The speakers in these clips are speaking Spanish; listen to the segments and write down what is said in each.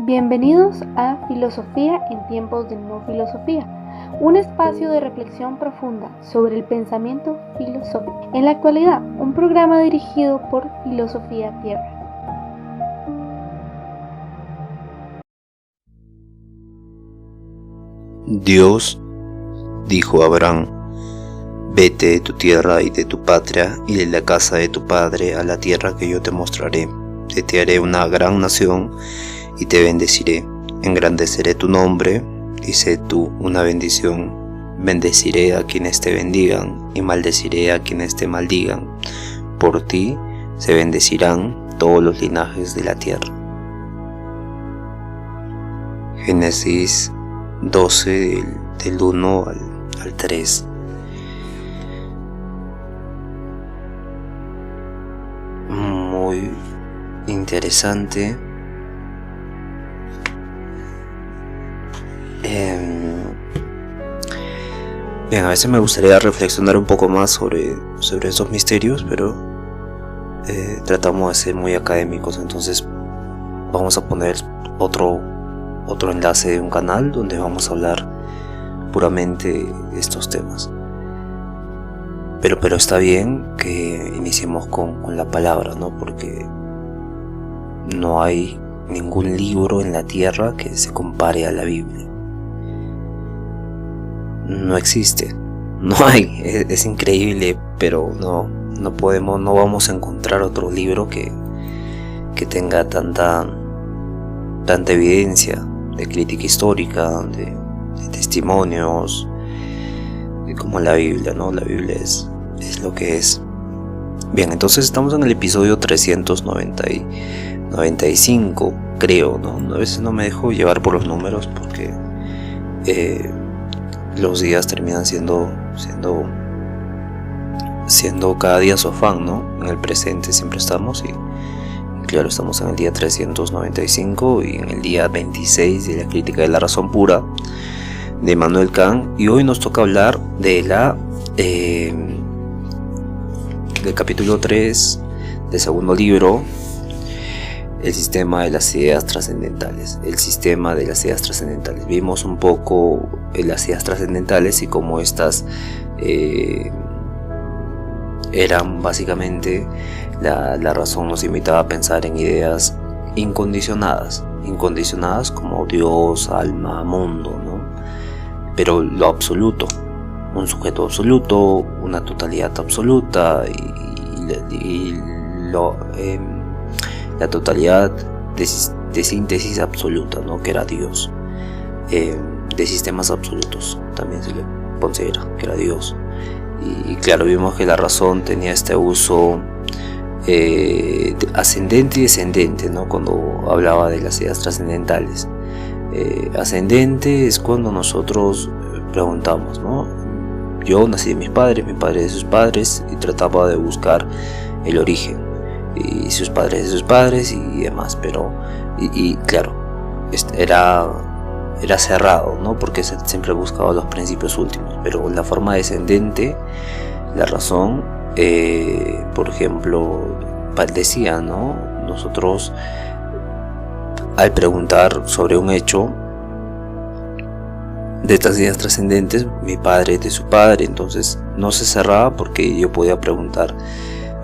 Bienvenidos a Filosofía en tiempos de no filosofía, un espacio de reflexión profunda sobre el pensamiento filosófico. En la actualidad, un programa dirigido por Filosofía Tierra. Dios dijo a Abraham: vete de tu tierra y de tu patria y de la casa de tu padre a la tierra que yo te mostraré. Te haré una gran nación y te bendeciré. Engrandeceré tu nombre y sé tú una bendición. Bendeciré a quienes te bendigan y maldeciré a quienes te maldigan. Por ti se bendecirán todos los linajes de la tierra. Génesis 12 del 1 al 3. Muy interesante. Bien, a veces me gustaría reflexionar un poco más sobre esos misterios, pero tratamos de ser muy académicos, entonces vamos a poner otro enlace de un canal donde vamos a hablar puramente de estos temas. Pero está bien que iniciemos con la palabra, ¿no? Porque no hay ningún libro en la tierra que se compare a la Biblia. No existe, no hay, es increíble, pero no vamos a encontrar otro libro que tenga tanta evidencia de crítica histórica, de testimonios, como la Biblia, ¿no? La Biblia es lo que es. Bien, entonces estamos en el episodio 395, creo, ¿no? A veces no me dejo llevar por los números porque los días terminan siendo cada día su afán, ¿no? En el presente siempre estamos y claro, estamos en el día 395 y en el día 26 de la crítica de la razón pura de Immanuel Kant, y hoy nos toca hablar de del capítulo 3 del segundo libro, el sistema de las ideas trascendentales. El sistema de las ideas trascendentales. Vimos un poco las ideas trascendentales y cómo estas eran básicamente la razón nos invitaba a pensar en ideas incondicionadas como Dios, alma, mundo, ¿no? Pero lo absoluto, un sujeto absoluto, una totalidad absoluta y la totalidad de síntesis absoluta, ¿no? Que era Dios, de sistemas absolutos también se le considera que era Dios. Y claro, vimos que la razón tenía este uso ascendente y descendente, ¿no? Cuando hablaba de las ideas trascendentales. Ascendente es cuando nosotros preguntamos, ¿no? Yo nací de mis padres, mi padre de sus padres, y trataba de buscar el origen, y sus padres de sus padres y demás, pero y claro, era cerrado, ¿no? Porque siempre buscaba los principios últimos. Pero la forma descendente, la razón, por ejemplo, decía, ¿no? Nosotros, al preguntar sobre un hecho de estas ideas trascendentes, mi padre de su padre, entonces no se cerraba porque yo podía preguntar: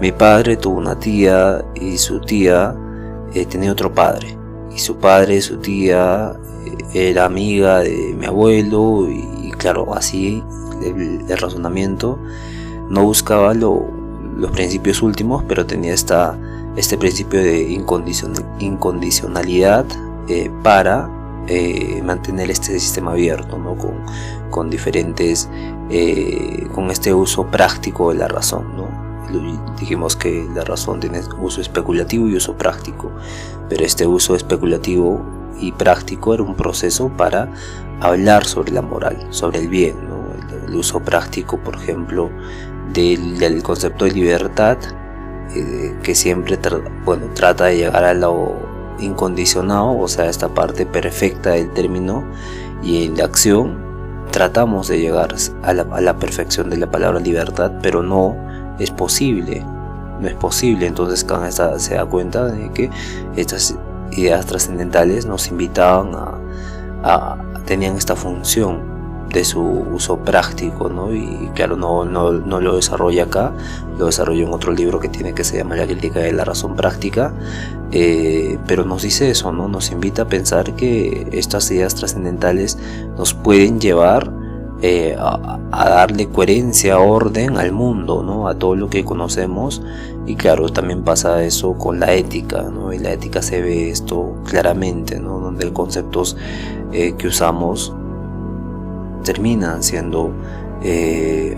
mi padre tuvo una tía y su tía tenía otro padre, y su padre, su tía era amiga de mi abuelo, y claro, así el razonamiento no buscaba los principios últimos, pero tenía este principio de incondicionalidad para mantener este sistema abierto, ¿no? Con diferentes, con este uso práctico de la razón, ¿no? Dijimos que la razón tiene uso especulativo y uso práctico, pero este uso especulativo y práctico era un proceso para hablar sobre la moral, sobre el bien, ¿no? El uso práctico, por ejemplo, del concepto de libertad, que siempre trata de llegar a lo incondicionado, o sea, esta parte perfecta del término, y en la acción tratamos de llegar a la perfección de la palabra libertad, pero no es posible. Entonces Kant se da cuenta de que estas ideas trascendentales nos invitaban tenían esta función de su uso práctico, ¿no? Y claro, no lo desarrolla acá, lo desarrolla en otro libro que se llama La crítica de la razón práctica, pero nos dice eso, ¿no? Nos invita a pensar que estas ideas trascendentales nos pueden llevar a darle coherencia, orden al mundo, ¿no? A todo lo que conocemos. Y claro, también pasa eso con la ética, ¿no? En la ética se ve esto claramente, ¿no? Donde los conceptos que usamos terminan siendo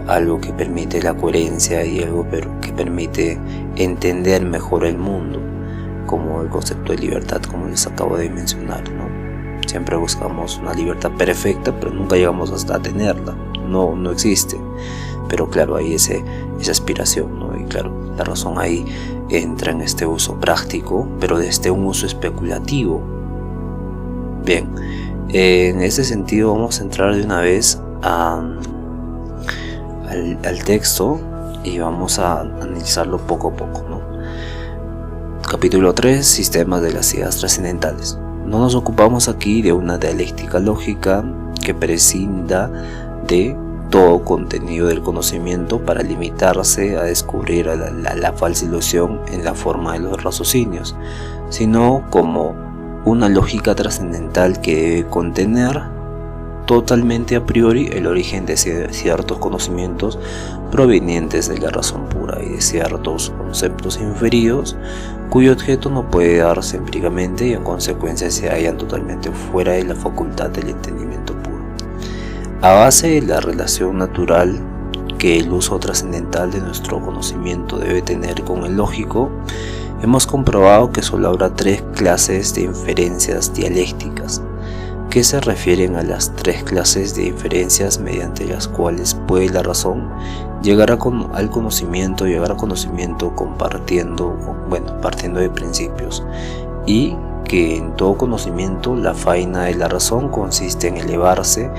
algo que permite la coherencia y algo que permite entender mejor el mundo, como el concepto de libertad, como les acabo de mencionar, ¿no? Siempre buscamos una libertad perfecta, pero nunca llegamos hasta tenerla, no existe. Pero claro, hay esa aspiración, ¿no? Y claro, la razón ahí entra en este uso práctico, pero desde un uso especulativo. Bien, en ese sentido vamos a entrar de una vez al texto y vamos a analizarlo poco a poco, ¿no? Capítulo 3, sistemas de las ideas trascendentales. No nos ocupamos aquí de una dialéctica lógica que prescinda de todo contenido del conocimiento para limitarse a descubrir la falsa ilusión en la forma de los raciocinios, sino como una lógica trascendental que debe contener totalmente a priori el origen de ciertos conocimientos provenientes de la razón pura y de ciertos conceptos inferidos cuyo objeto no puede darse empíricamente y en consecuencia se hallan totalmente fuera de la facultad del entendimiento puro. A base de la relación natural que el uso trascendental de nuestro conocimiento debe tener con el lógico, hemos comprobado que solo habrá 3 clases de inferencias dialécticas, que se refieren a las 3 clases de inferencias mediante las cuales puede la razón llegar al conocimiento, partiendo de principios, y que en todo conocimiento la faena de la razón consiste en elevarse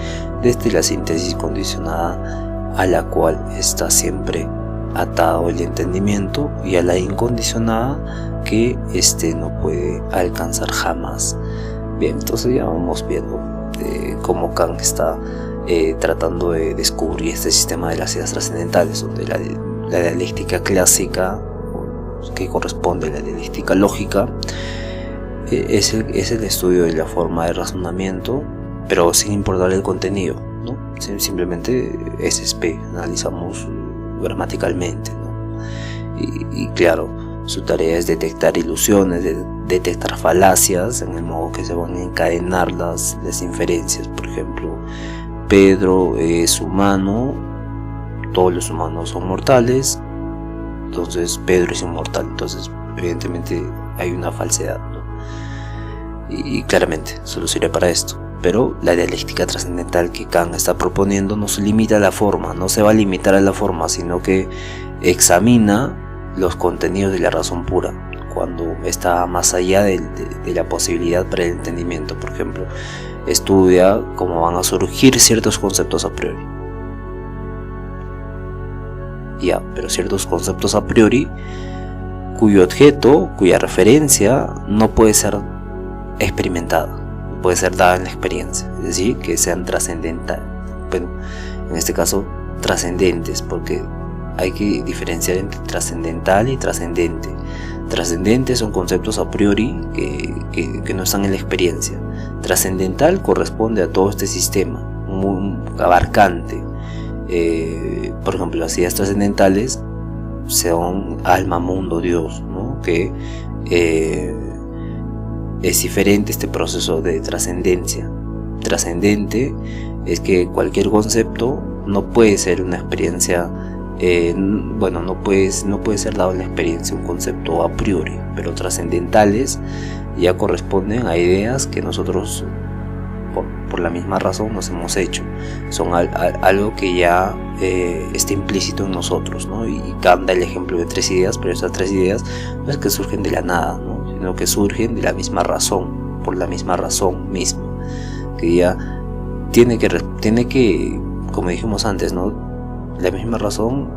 desde la síntesis condicionada a la cual está siempre atado el entendimiento y a la incondicionada que éste no puede alcanzar jamás. Bien, entonces ya vamos viendo cómo Kant está tratando de descubrir este sistema de las ideas trascendentales, donde la dialéctica clásica, que corresponde a la dialéctica lógica, es el estudio de la forma de razonamiento, pero sin importar el contenido, ¿no? Simplemente es SP, analizamos gramaticalmente, ¿no? Y claro, su tarea es detectar ilusiones, detectar falacias en el modo que se van a encadenar las inferencias. Por ejemplo, Pedro es humano, todos los humanos son mortales, entonces Pedro es inmortal, entonces evidentemente hay una falsedad, ¿no? Y claramente solo sirve para esto. Pero la dialéctica trascendental que Kant está proponiendo no se limita a la forma, no se va a limitar a la forma, sino que examina los contenidos de la razón pura, cuando está más allá de la posibilidad para el entendimiento. Por ejemplo, estudia cómo van a surgir ciertos conceptos a priori. Pero ciertos conceptos a priori cuyo objeto, cuya referencia no puede ser experimentada, puede ser dada en la experiencia, es decir, que sean trascendentales. Bueno, en este caso trascendentes, porque hay que diferenciar entre trascendental y trascendente. Trascendentes son conceptos a priori que no están en la experiencia. Trascendental corresponde a todo este sistema, muy abarcante. Por ejemplo, las ideas trascendentales son alma, mundo, Dios, ¿no? Que es diferente este proceso de trascendencia. Trascendente es que cualquier concepto no puede ser una experiencia, no puede ser dado en la experiencia un concepto a priori, pero trascendentales ya corresponden a ideas que nosotros por la misma razón nos hemos hecho, son algo que ya está implícito en nosotros, ¿no? Y Kant da el ejemplo de 3 ideas, pero esas 3 ideas no es que surgen de la nada, ¿no? Sino que surgen de la misma razón, por la misma razón misma, que ya tiene que, como dijimos antes, ¿no? La misma razón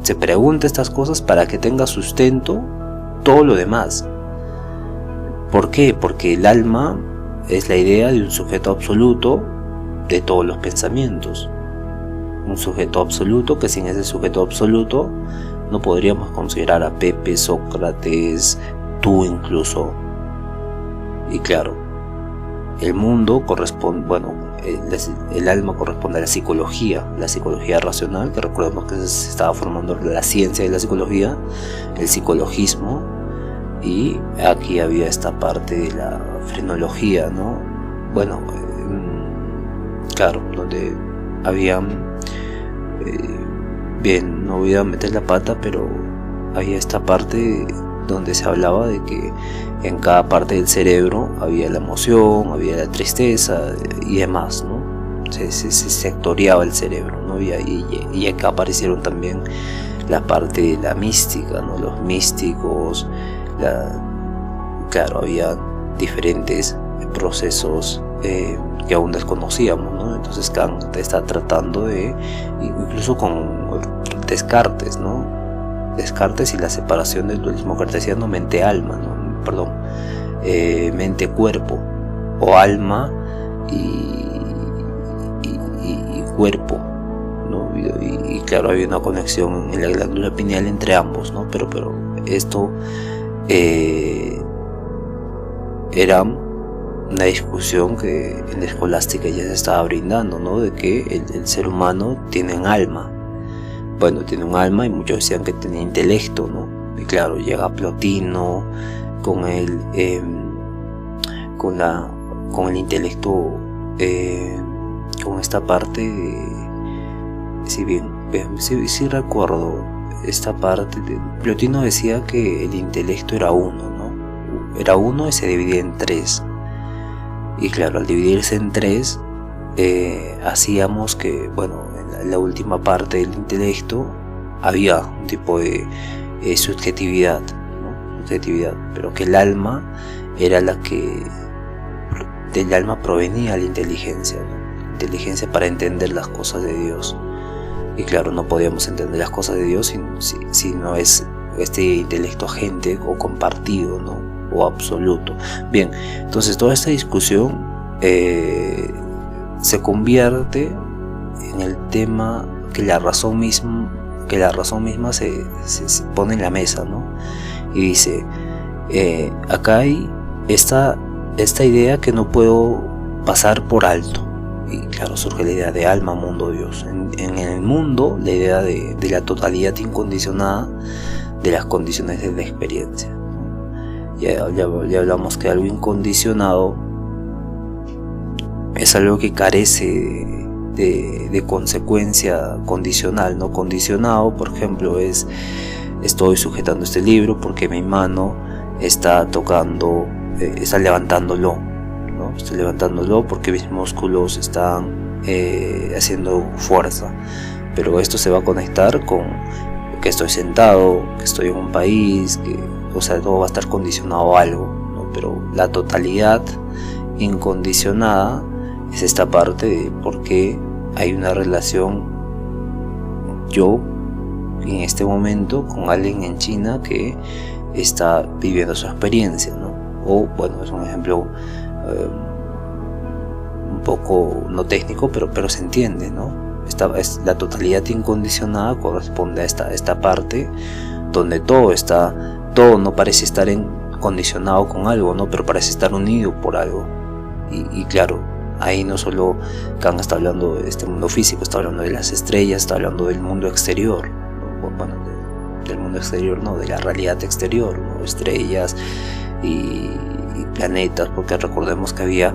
se pregunta estas cosas para que tenga sustento todo lo demás. ¿Por qué? Porque el alma es la idea de un sujeto absoluto de todos los pensamientos. Un sujeto absoluto que sin ese sujeto absoluto no podríamos considerar a Pepe, Sócrates, tú incluso. Y claro, el mundo corresponde, el alma corresponde a la psicología racional, que recordemos que se estaba formando la ciencia de la psicología, el psicologismo, y aquí había esta parte de la frenología, ¿no? Bueno, claro, donde habían, bien, no voy a meter la pata, pero había esta parte donde se hablaba de que en cada parte del cerebro había la emoción, había la tristeza y demás, ¿no? Se sectoriaba el cerebro, ¿no? Y acá aparecieron también la parte de la mística, ¿no? Los místicos, claro, había diferentes procesos que aún desconocíamos, ¿no? Entonces Kant está tratando de, incluso con Descartes, ¿no? Descartes y la separación del dualismo cartesiano mente-alma, ¿no? Perdón, mente-cuerpo, o alma y cuerpo, ¿no? Y claro, había una conexión en la glándula pineal entre ambos, ¿no? Pero esto era una discusión que en la escolástica ya se estaba brindando, ¿no? De que el ser humano tiene un alma. Bueno, tiene un alma, y muchos decían que tenía intelecto, ¿no? Y claro, llega Plotino con el intelecto, con esta parte, sí recuerdo esta parte. Plotino decía que el intelecto era uno, ¿no? Era uno y se dividía en tres. Y claro, al dividirse en tres, hacíamos que, bueno, en la última parte del intelecto había un tipo de subjetividad, ¿no? Subjetividad, pero que el alma era del alma provenía la inteligencia, ¿no? Inteligencia para entender las cosas de Dios. Y claro, no podíamos entender las cosas de Dios si no es este intelecto agente o compartido, ¿no? O absoluto. Bien, entonces toda esta discusión se convierte en el tema que la razón misma se pone en la mesa, ¿no? Y dice, acá hay esta idea que no puedo pasar por alto. Y claro, surge la idea de alma, mundo, Dios. En el mundo, la idea de la totalidad incondicionada de las condiciones de la experiencia. Ya hablamos que algo incondicionado es algo que carece de consecuencia condicional, ¿no? Condicionado, por ejemplo, estoy sujetando este libro porque mi mano está tocando, está levantándolo, ¿no? Estoy levantándolo porque mis músculos están haciendo fuerza, pero esto se va a conectar con que estoy sentado, que estoy en un país, o sea, todo va a estar condicionado a algo, ¿no? Pero la totalidad incondicionada es esta parte de por qué hay una relación yo en este momento con alguien en China que está viviendo su experiencia, ¿no? O bueno, es un ejemplo un poco no técnico, pero se entiende, ¿no? La totalidad incondicionada corresponde a esta parte donde todo no parece estar condicionado con algo, ¿no? Pero parece estar unido por algo. Y claro, ahí no solo Kant está hablando de este mundo físico, está hablando de las estrellas, está hablando del mundo exterior, ¿no? Bueno, del mundo exterior, no, de la realidad exterior, ¿no? Estrellas y planetas, porque recordemos que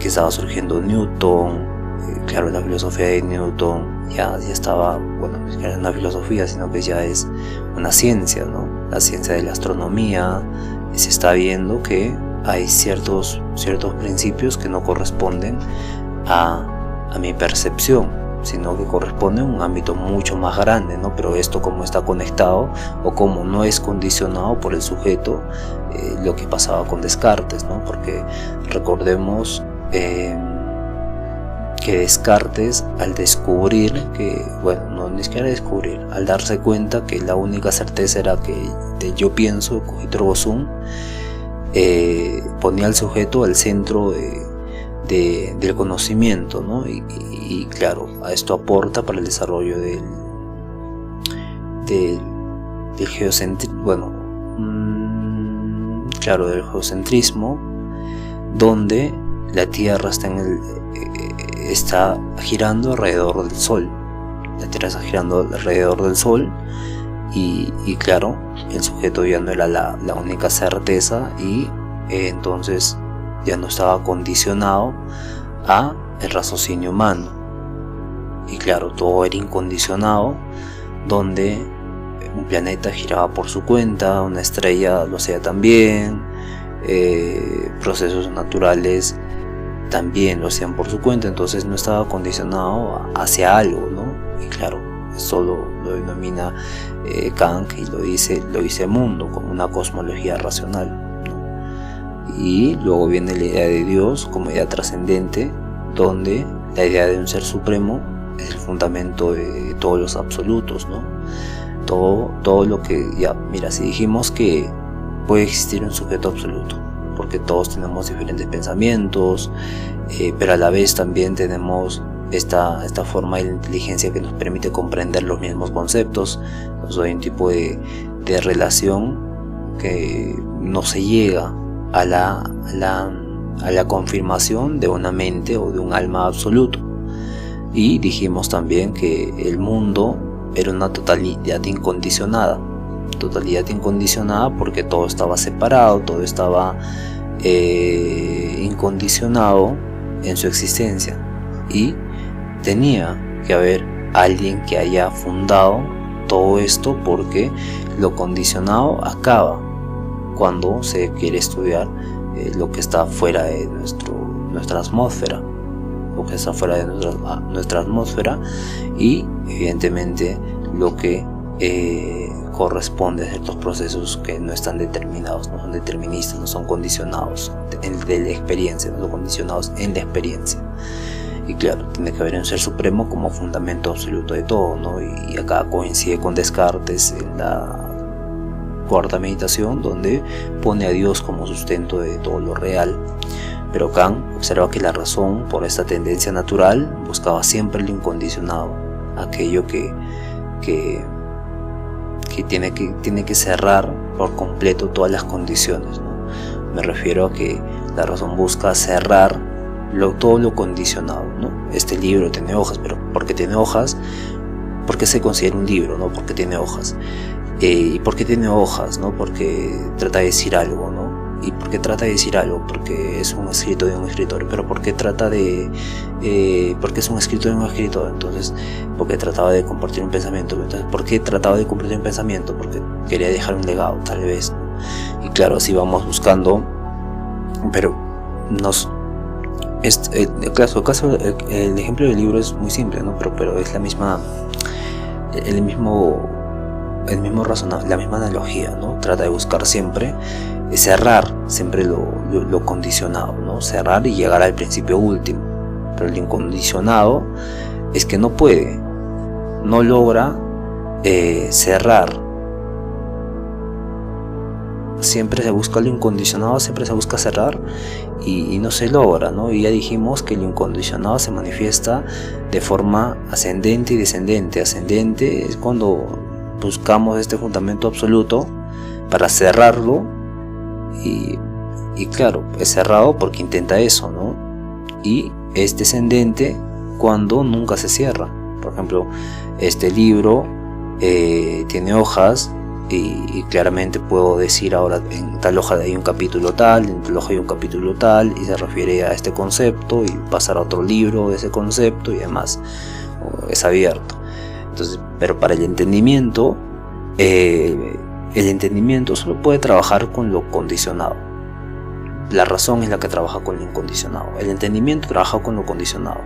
estaba surgiendo Newton. Claro, la filosofía de Newton ya estaba, bueno, no es que era una filosofía, sino que ya es una ciencia, ¿no? La ciencia de la astronomía. Se está viendo que hay ciertos principios que no corresponden a mi percepción, sino que corresponden a un ámbito mucho más grande, ¿no? Pero esto como está conectado o como no es condicionado por el sujeto, lo que pasaba con Descartes, ¿no? Porque recordemos que Descartes, al descubrir que, bueno, no ni siquiera descubrir, al darse cuenta que la única certeza era que yo pienso, cogito ergo sum, ponía al sujeto al centro del conocimiento, ¿no? Y claro, a esto aporta para el desarrollo del geocentrismo, del geocentrismo, donde la Tierra está girando alrededor del Sol. La Tierra está girando alrededor del Sol y claro, el sujeto ya no era la única certeza y entonces ya no estaba condicionado a el raciocinio humano. Y claro, todo era incondicionado, donde un planeta giraba por su cuenta, una estrella lo hacía también, procesos naturales también lo hacían por su cuenta, entonces no estaba condicionado hacia algo, ¿no? Y claro, esto lo denomina Kant y lo dice mundo como una cosmología racional, ¿no? Y luego viene la idea de Dios como idea trascendente, donde la idea de un ser supremo es el fundamento de todos los absolutos, ¿no? Todo lo que, ya, mira, si dijimos que puede existir un sujeto absoluto, porque todos tenemos diferentes pensamientos, pero a la vez también tenemos esta forma de la inteligencia que nos permite comprender los mismos conceptos. Entonces hay un tipo de relación que no se llega a la confirmación de una mente o de un alma absoluto. Y dijimos también que el mundo era una totalidad incondicionada porque todo estaba separado, todo estaba incondicionado en su existencia, y tenía que haber alguien que haya fundado todo esto, porque lo condicionado acaba cuando se quiere estudiar lo que está fuera de nuestra atmósfera, y evidentemente lo que corresponde a ciertos procesos que no están determinados, no son deterministas, no son condicionados de la experiencia, no son condicionados en la experiencia. Y claro, tiene que haber un ser supremo como fundamento absoluto de todo, ¿no? Y acá coincide con Descartes en la cuarta meditación, donde pone a Dios como sustento de todo lo real. Pero Kant observa que la razón, por esta tendencia natural, buscaba siempre lo incondicionado, aquello que tiene que cerrar por completo todas las condiciones, ¿no? Me refiero a que la razón busca cerrar todo lo condicionado, ¿no? Este libro tiene hojas, pero ¿por qué tiene hojas? ¿Por qué se considera un libro, no? Porque tiene hojas. ¿Y por qué tiene hojas, no? Porque trata de decir algo, ¿no? ¿Y por qué trata de decir algo? Porque es un escrito de un escritor. Pero ¿por qué porque es un escrito de un escritor? Entonces, porque trataba de compartir un pensamiento. Entonces, ¿por qué trataba de compartir un pensamiento? Porque quería dejar un legado, tal vez, ¿no? Y claro, así vamos buscando, pero el ejemplo del libro es muy simple, ¿no? Pero es la misma analogía, ¿no? Trata de buscar siempre cerrar siempre lo condicionado, ¿no? Cerrar y llegar al principio último. Pero el incondicionado es que no logra cerrar. Siempre se busca lo incondicionado, siempre se busca cerrar y no se logra, ¿no? Y ya dijimos que lo incondicionado se manifiesta de forma ascendente y descendente. Ascendente es cuando buscamos este fundamento absoluto para cerrarlo, y claro, es cerrado porque intenta eso, ¿no? Y es descendente cuando nunca se cierra. Por ejemplo, este libro tiene hojas, y claramente puedo decir ahora en tal hoja hay un capítulo tal, en tal hoja hay un capítulo tal, y se refiere a este concepto, y pasar a otro libro de ese concepto y demás. Es abierto. Entonces, pero para el entendimiento solo puede trabajar con lo condicionado. La razón es la que trabaja con lo incondicionado. El entendimiento trabaja con lo condicionado,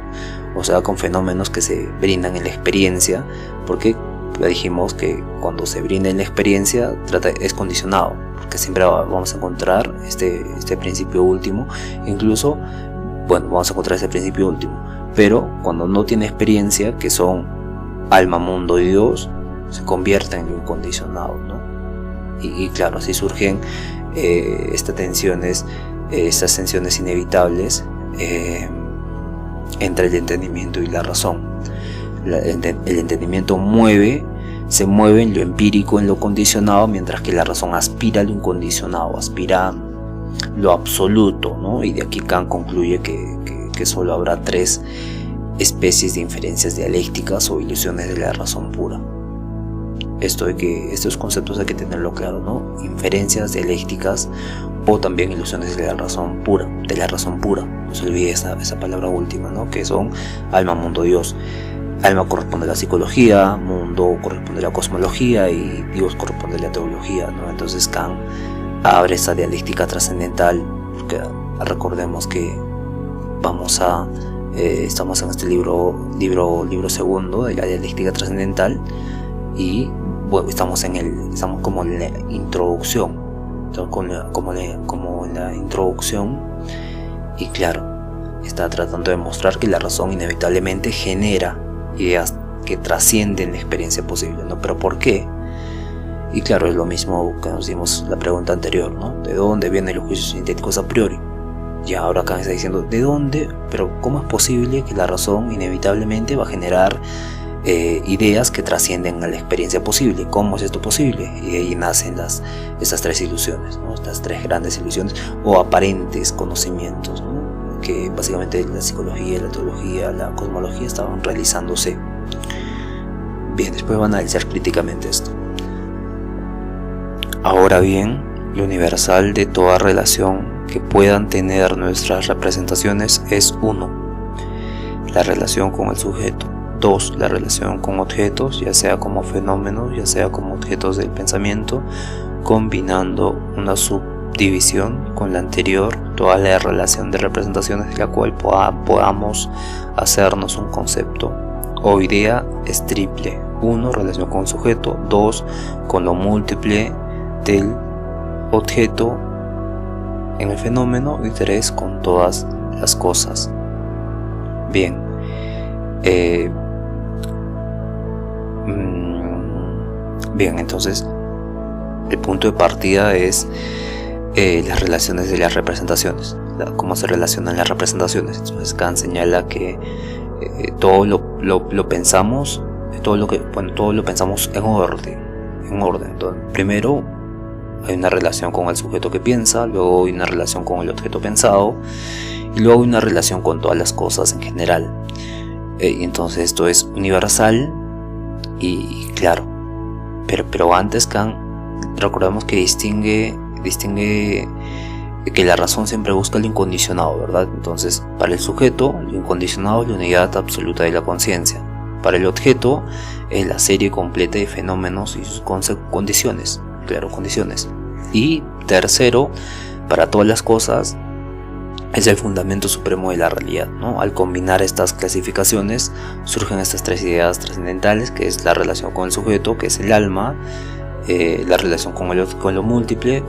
o sea, con fenómenos que se brindan en la experiencia, porque ya dijimos que cuando se brinda en la experiencia es condicionado, porque siempre vamos a encontrar este principio último. Incluso, vamos a encontrar ese principio último, pero cuando no tiene experiencia, que son alma, mundo y Dios, se convierte en lo incondicionado, ¿no? Y claro, así surgen estas tensiones inevitables entre el entendimiento y la razón. El entendimiento se mueve en lo empírico, en lo condicionado, mientras que la razón aspira a lo incondicionado, aspira a lo absoluto, ¿no? Y de aquí Kant concluye que solo habrá 3 especies de inferencias dialécticas o ilusiones de la razón pura. Estos conceptos hay que tenerlo claro, ¿no? Inferencias dialécticas o también ilusiones de la razón pura. No se olvide esa palabra última, ¿no? Que son alma, mundo, Dios. Alma corresponde a la psicología, mundo corresponde a la cosmología y Dios corresponde a la teología, ¿no? Entonces Kant abre esa dialéctica trascendental, porque recordemos que estamos en este libro segundo de la dialéctica trascendental, y bueno, estamos como en la introducción, como en la introducción, y claro, está tratando de mostrar que la razón inevitablemente genera ideas que trascienden la experiencia posible, ¿no? Pero ¿por qué? Y claro, es lo mismo que nos dimos la pregunta anterior, ¿no? ¿De dónde vienen los juicios sintéticos a priori? Y ahora acá me está diciendo, ¿de dónde? Pero ¿cómo es posible que la razón inevitablemente va a generar ideas que trascienden a la experiencia posible? ¿Cómo es esto posible? Y de ahí nacen esas 3 ilusiones, ¿no? Estas 3 grandes ilusiones o aparentes conocimientos, ¿no? Que básicamente la psicología, la teología, la cosmología estaban realizándose. Bien, después van a analizar críticamente esto. Ahora bien, lo universal de toda relación que puedan tener nuestras representaciones es 1. La relación con el sujeto. 2. La relación con objetos, ya sea como fenómenos, ya sea como objetos del pensamiento, combinando una subdivisión con la anterior, toda la relación de representaciones de la cual podamos hacernos un concepto o idea es triple. 1. Relación con sujeto. 2. Con lo múltiple del objeto en el fenómeno. Y 3. Con todas las cosas. Bien, entonces el punto de partida es las relaciones de las representaciones, cómo se relacionan las representaciones. Entonces Kant señala que todo lo pensamos, todo lo pensamos en orden. Entonces, primero hay una relación con el sujeto que piensa, luego hay una relación con el objeto pensado, y luego hay una relación con todas las cosas en general. Y entonces esto es universal y claro, pero antes Kant, recordemos que distingue que la razón siempre busca lo incondicionado, ¿verdad? Entonces, para el sujeto, lo incondicionado es la unidad absoluta de la conciencia. Para el objeto, es la serie completa de fenómenos y sus condiciones. Y tercero, para todas las cosas, es el fundamento supremo de la realidad, ¿no? Al combinar estas clasificaciones, surgen estas 3 ideas trascendentales, que es la relación con el sujeto, que es el alma, la relación con lo múltiple,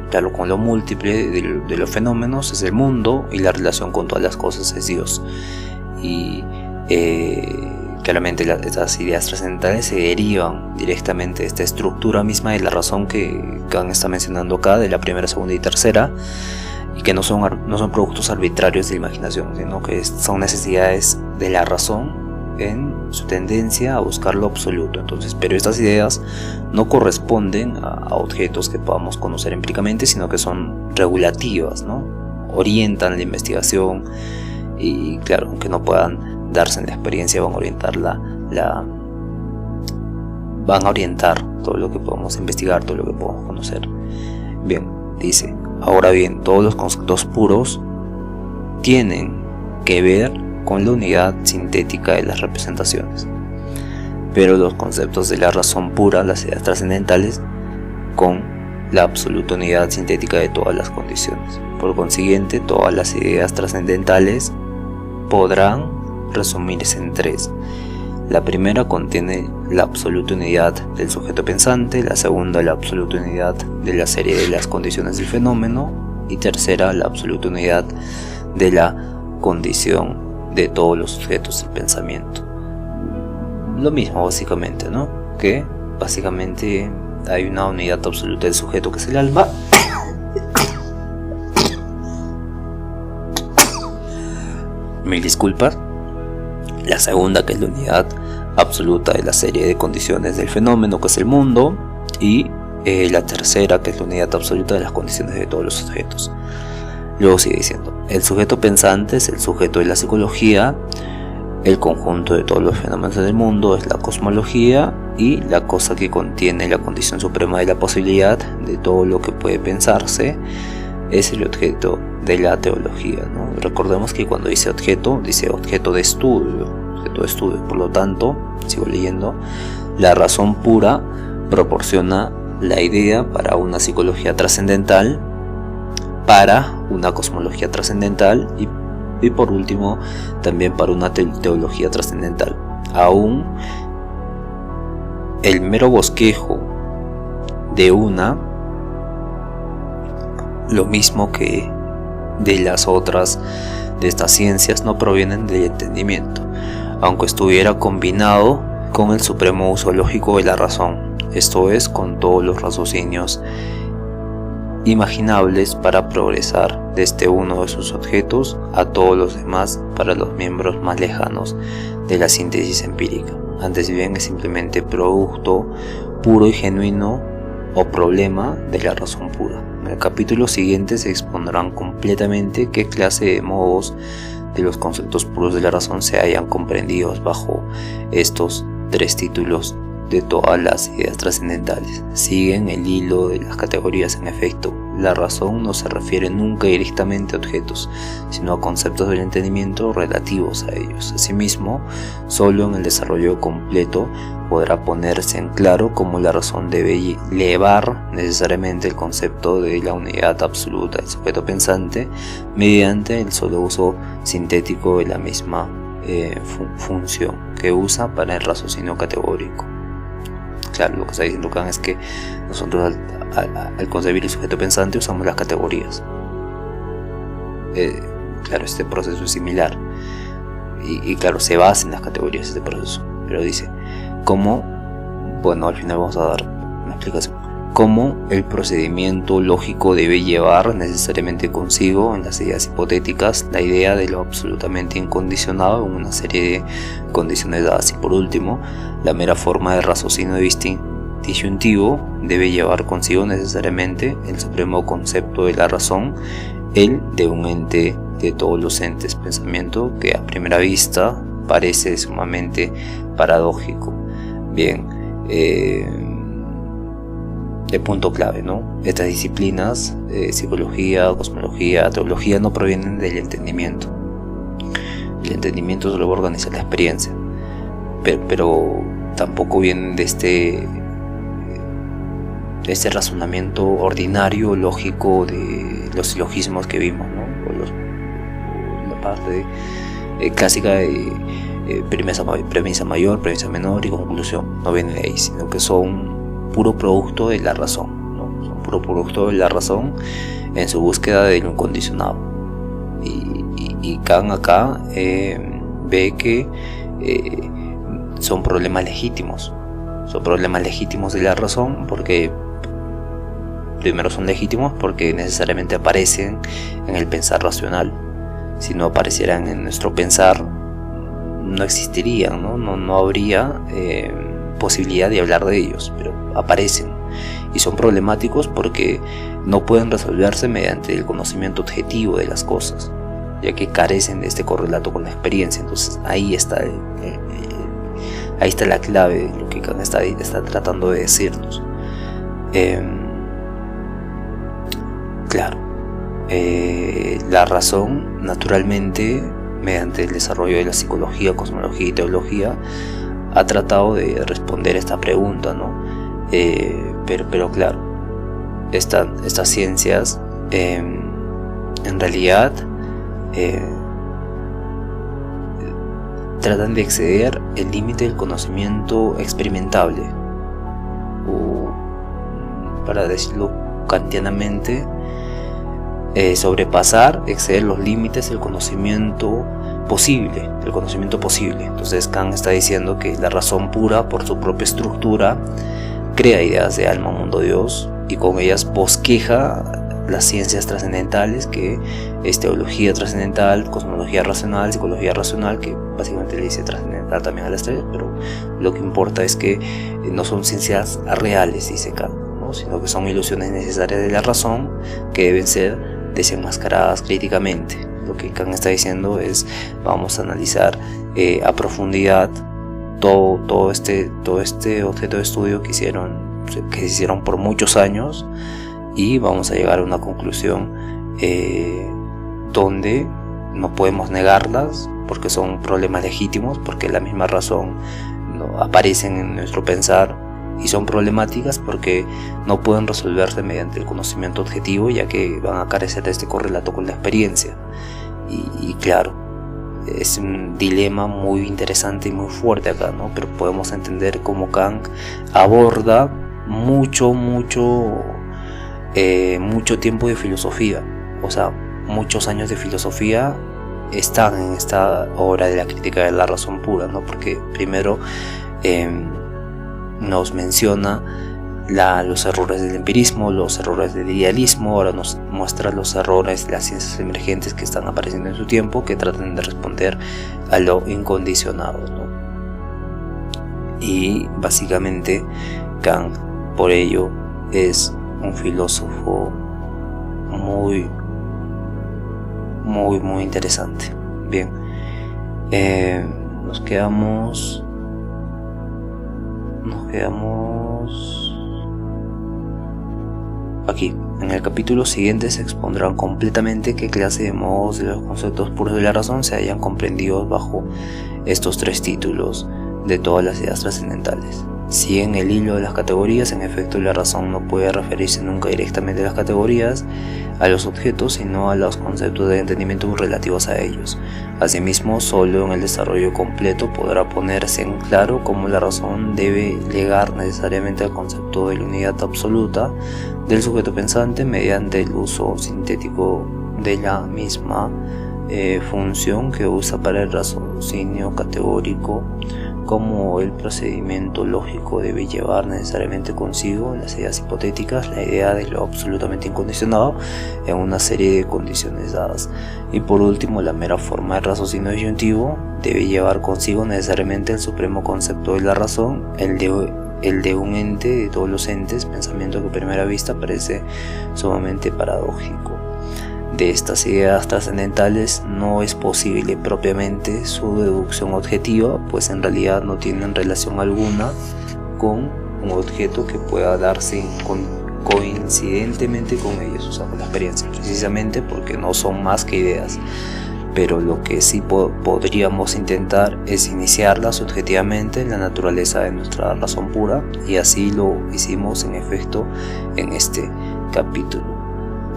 de los fenómenos es el mundo, y la relación con todas las cosas es Dios. Y claramente estas ideas trascendentales se derivan directamente de esta estructura misma de la razón que Kant está mencionando acá, de la primera, segunda y tercera, y que no son productos arbitrarios de la imaginación, sino que son necesidades de la razón en su tendencia a buscar lo absoluto. Entonces, pero estas ideas no corresponden a objetos que podamos conocer empíricamente, sino que son regulativas, ¿no? Orientan la investigación y, claro, aunque no puedan darse en la experiencia, van a orientar todo lo que podemos investigar, todo lo que podemos conocer. Bien, dice, ahora bien, todos los conceptos puros tienen que ver con la unidad sintética de las representaciones, pero los conceptos de la razón pura, las ideas trascendentales, con la absoluta unidad sintética de todas las condiciones. Por consiguiente, todas las ideas trascendentales podrán resumirse en 3. La primera contiene la absoluta unidad del sujeto pensante, la segunda la absoluta unidad de la serie de las condiciones del fenómeno, y tercera la absoluta unidad de la condición de todos los sujetos del pensamiento. Lo mismo básicamente, ¿no? Que básicamente hay una unidad absoluta del sujeto, que es el alma, Mil disculpas. La segunda, que es la unidad absoluta de la serie de condiciones del fenómeno, que es el mundo. Y la tercera, que es la unidad absoluta de las condiciones de todos los objetos. Luego sigue diciendo: el sujeto pensante es el sujeto de la psicología, el conjunto de todos los fenómenos del mundo es la cosmología, y la cosa que contiene la condición suprema de la posibilidad de todo lo que puede pensarse es el objeto de la teología, ¿no? Recordemos que cuando dice objeto de estudio, por lo tanto, sigo leyendo, la razón pura proporciona la idea para una psicología trascendental, para una cosmología trascendental y por último también para una teología trascendental. Aún el mero bosquejo de una, lo mismo que de las otras de estas ciencias, no provienen del entendimiento, aunque estuviera combinado con el supremo uso lógico de la razón, esto es, con todos los raciocinios imaginables para progresar desde uno de sus objetos a todos los demás para los miembros más lejanos de la síntesis empírica. Antes bien es simplemente producto puro y genuino o problema de la razón pura. En el capítulo siguiente se expondrán completamente qué clase de modos de los conceptos puros de la razón se hayan comprendidos bajo estos tres títulos de todas las ideas trascendentales. Siguen el hilo de las categorías. En efecto, la razón no se refiere nunca directamente a objetos, sino a conceptos del entendimiento relativos a ellos. Asimismo, solo en el desarrollo completo podrá ponerse en claro cómo la razón debe llevar necesariamente el concepto de la unidad absoluta del sujeto pensante mediante el solo uso sintético de la misma función que usa para el raciocinio categórico. Claro, lo que está diciendo Kant es que nosotros al concebir el sujeto pensante usamos las categorías. Claro, este proceso es similar y claro, se basa en las categorías este proceso, pero dice cómo, bueno, al final vamos a dar una explicación, cómo el procedimiento lógico debe llevar necesariamente consigo en las ideas hipotéticas la idea de lo absolutamente incondicionado en una serie de condiciones dadas, y por último la mera forma de raciocinio disyuntivo debe llevar consigo necesariamente el supremo concepto de la razón, el de un ente de todos los entes, pensamiento que a primera vista parece sumamente paradójico. Bien, de punto clave, ¿no? Estas disciplinas, psicología, cosmología, teología, no provienen del entendimiento. El entendimiento solo va a organizar la experiencia, pero tampoco vienen de este razonamiento ordinario, lógico de los silogismos que vimos, ¿no? La parte clásica de premisa mayor, premisa menor y conclusión. No vienen de ahí, sino que son puro producto de la razón, ¿no? Son puro producto de la razón en su búsqueda de lo incondicionado. Y Kant acá ve que son problemas legítimos. Son problemas legítimos de la razón porque primero son legítimos porque necesariamente aparecen en el pensar racional. Si no aparecieran en nuestro pensar, no existirían, no habría posibilidad de hablar de ellos, pero aparecen y son problemáticos porque no pueden resolverse mediante el conocimiento objetivo de las cosas, ya que carecen de este correlato con la experiencia. Entonces ahí está la clave de lo que Kant está tratando de decirnos. Claro, la razón, naturalmente, mediante el desarrollo de la psicología, cosmología y teología, ha tratado de responder esta pregunta, ¿no? Pero claro, estas ciencias en realidad tratan de exceder el límite del conocimiento experimentable, o para decirlo kantianamente, sobrepasar, exceder los límites del conocimiento posible, Entonces Kant está diciendo que la razón pura, por su propia estructura, crea ideas de alma, mundo, Dios, y con ellas bosqueja las ciencias trascendentales, que es teología trascendental, cosmología racional, psicología racional, que básicamente le dice trascendental también a la estrella, pero lo que importa es que no son ciencias reales, dice Kant, ¿no? Sino que son ilusiones necesarias de la razón que deben ser desenmascaradas críticamente. Lo que Kant está diciendo es: vamos a analizar a profundidad todo este objeto de estudio que se hicieron por muchos años, y vamos a llegar a una conclusión donde no podemos negarlas porque son problemas legítimos, porque la misma razón aparecen en nuestro pensar, y son problemáticas porque no pueden resolverse mediante el conocimiento objetivo, ya que van a carecer de este correlato con la experiencia. Y claro, es un dilema muy interesante y muy fuerte acá, ¿no? Pero podemos entender cómo Kant aborda mucho tiempo de filosofía, o sea, muchos años de filosofía están en esta obra de la crítica de la razón pura, ¿no? Porque primero nos menciona los errores del empirismo, los errores del idealismo, ahora nos muestra los errores de las ciencias emergentes que están apareciendo en su tiempo, que tratan de responder a lo incondicionado, ¿no? Y básicamente Kant, por ello, es un filósofo muy interesante. Bien, nos quedamos aquí. En el capítulo siguiente se expondrán completamente qué clase de modos de los conceptos puros de la razón se hayan comprendido bajo estos 3 títulos de todas las ideas trascendentales. Si en el hilo de las categorías, en efecto, la razón no puede referirse nunca directamente a las categorías, a los objetos, sino a los conceptos de entendimiento relativos a ellos. Asimismo, solo en el desarrollo completo podrá ponerse en claro cómo la razón debe llegar necesariamente al concepto de la unidad absoluta del sujeto pensante mediante el uso sintético de la misma función que usa para el raciocinio categórico, como el procedimiento lógico debe llevar necesariamente consigo las ideas hipotéticas, la idea de lo absolutamente incondicionado en una serie de condiciones dadas. Y por último, la mera forma del raciocinio disyuntivo debe llevar consigo necesariamente el supremo concepto de la razón, el de un ente de todos los entes, pensamiento que a primera vista parece sumamente paradójico. De estas ideas trascendentales no es posible propiamente su deducción objetiva, pues en realidad no tienen relación alguna con un objeto que pueda darse coincidentemente con ellos, o sea, con la experiencia, precisamente porque no son más que ideas. Pero lo que sí podríamos intentar es iniciarlas subjetivamente en la naturaleza de nuestra razón pura, y así lo hicimos en efecto en este capítulo.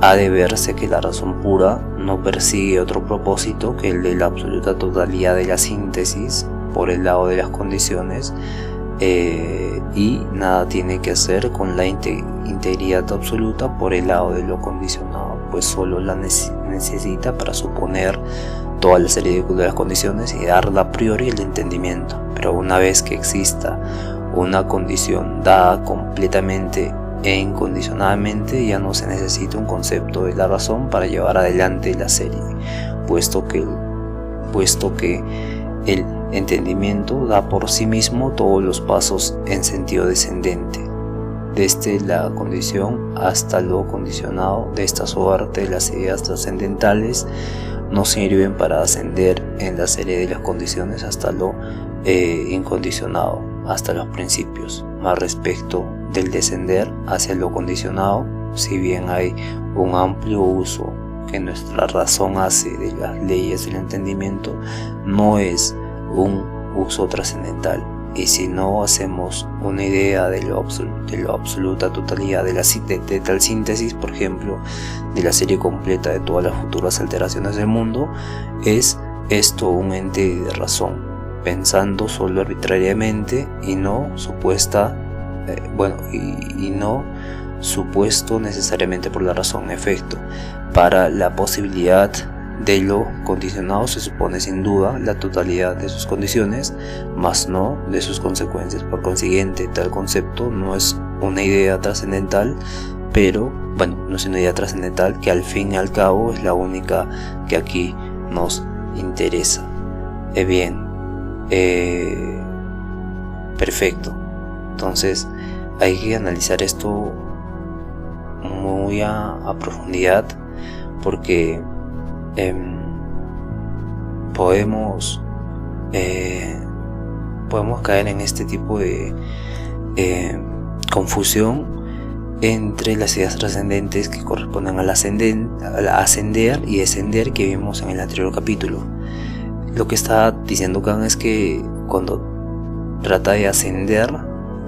Ha de verse que la razón pura no persigue otro propósito que el de la absoluta totalidad de la síntesis por el lado de las condiciones, y nada tiene que hacer con la integridad absoluta por el lado de lo condicionado, pues solo la necesita para suponer toda la serie de las condiciones y darla a priori el entendimiento. Pero una vez que exista una condición dada completamente e incondicionadamente, ya no se necesita un concepto de la razón para llevar adelante la serie, puesto que el entendimiento da por sí mismo todos los pasos en sentido descendente, desde la condición hasta lo condicionado. De esta suerte, las ideas trascendentales no sirven para ascender en la serie de las condiciones hasta lo incondicionado, hasta los principios. Más respecto del descender hacia lo condicionado, si bien hay un amplio uso que nuestra razón hace de las leyes del entendimiento, no es un uso trascendental. Y si no hacemos una idea de la absoluta totalidad de tal síntesis, por ejemplo, de la serie completa de todas las futuras alteraciones del mundo, es esto un ente de razón, pensando solo arbitrariamente y no supuesto necesariamente por la razón. En efecto, para la posibilidad de lo condicionado se supone sin duda la totalidad de sus condiciones, mas no de sus consecuencias. Por consiguiente, tal concepto no es una idea trascendental, pero bueno, no es una idea trascendental, que al fin y al cabo es la única que aquí nos interesa. Bien, perfecto. Entonces hay que analizar esto muy a profundidad, porque podemos caer en este tipo de confusión entre las ideas trascendentes que corresponden al ascender y descender que vimos en el anterior capítulo. Lo que está diciendo Kant es que cuando trata de ascender,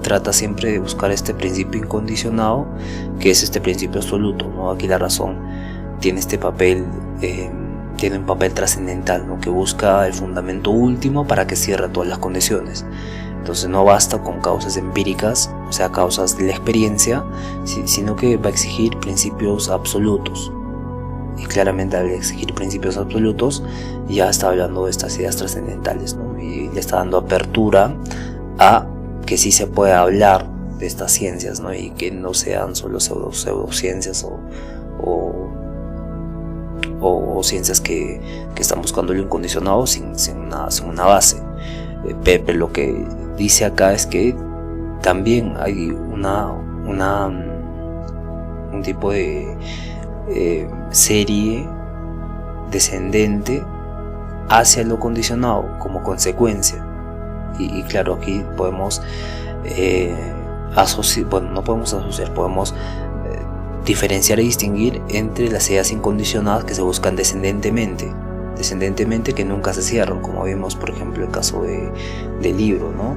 trata siempre de buscar este principio incondicionado, que es este principio absoluto, ¿no? Aquí la razón tiene este papel, tiene un papel trascendental, ¿no? Que busca el fundamento último para que cierre todas las condiciones. Entonces no basta con causas empíricas, o sea, causas de la experiencia, sino que va a exigir principios absolutos. Y claramente al exigir principios absolutos ya está hablando de estas ideas trascendentales, ¿no? Y le está dando apertura a que sí se puede hablar de estas ciencias, ¿no? Y que no sean solo pseudociencias o ciencias que están buscando lo incondicionado sin una base. Pero lo que dice acá es que también hay un tipo de serie descendente hacia lo condicionado como consecuencia. Y claro, aquí podemos podemos diferenciar y distinguir entre las ideas incondicionadas que se buscan descendentemente, que nunca se cierran, como vimos por ejemplo el caso del libro, ¿no?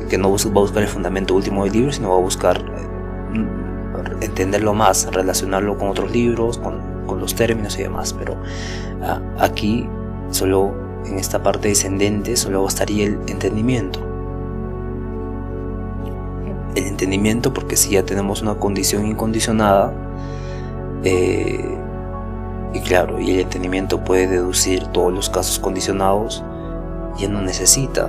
Que no va a buscar el fundamento último del libro, sino va a buscar entenderlo más, relacionarlo con otros libros, con los términos y demás. Pero aquí solo en esta parte descendente solo bastaría el entendimiento. El entendimiento, porque si ya tenemos una condición incondicionada, y claro, y el entendimiento puede deducir todos los casos condicionados, ya no necesita